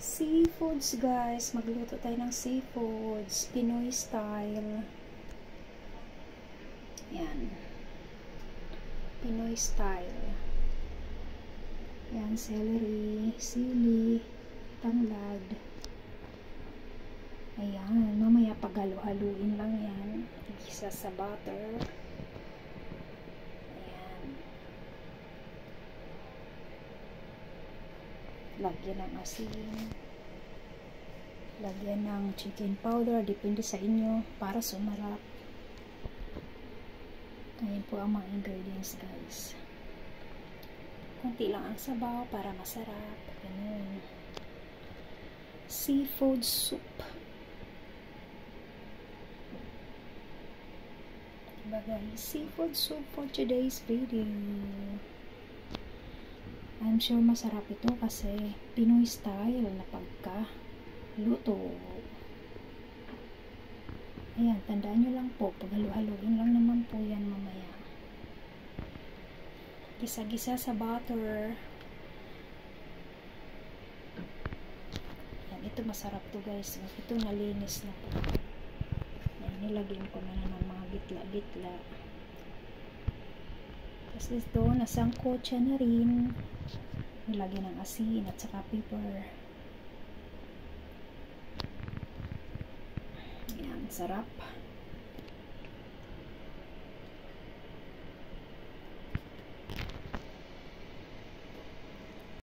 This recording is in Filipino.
Seafoods guys, magluto tayo ng seafoods, Pinoy style. Yan. Pinoy style. Yan, celery, sili, tanglad. Ayan, mamaya paghalo-haluin lang yan. Igisa sa butter. Ayan. Lagyan ng asin. Lagyan ng chicken powder. Depende sa inyo para sumarap. Ayan po ang mga ingredients guys. Kunti lang ang sabaw para masarap. Ganun. Seafood soup. Diba guys? Seafood soup for today's video. I'm sure masarap ito kasi Pinoy style na pagka-luto. Ayan, tandaan nyo lang po, paghalo-haloin lang naman po yan mamaya. Gisa-gisa sa butter. Ayan, ito masarap to guys. Ito nalinis na po. Ayan, nilagyan ko na ng mga gitla-gitla. Tapos ito, nasangkot siya na rin. Nilagyan ng asin at saka pepper. Ayan, sarap.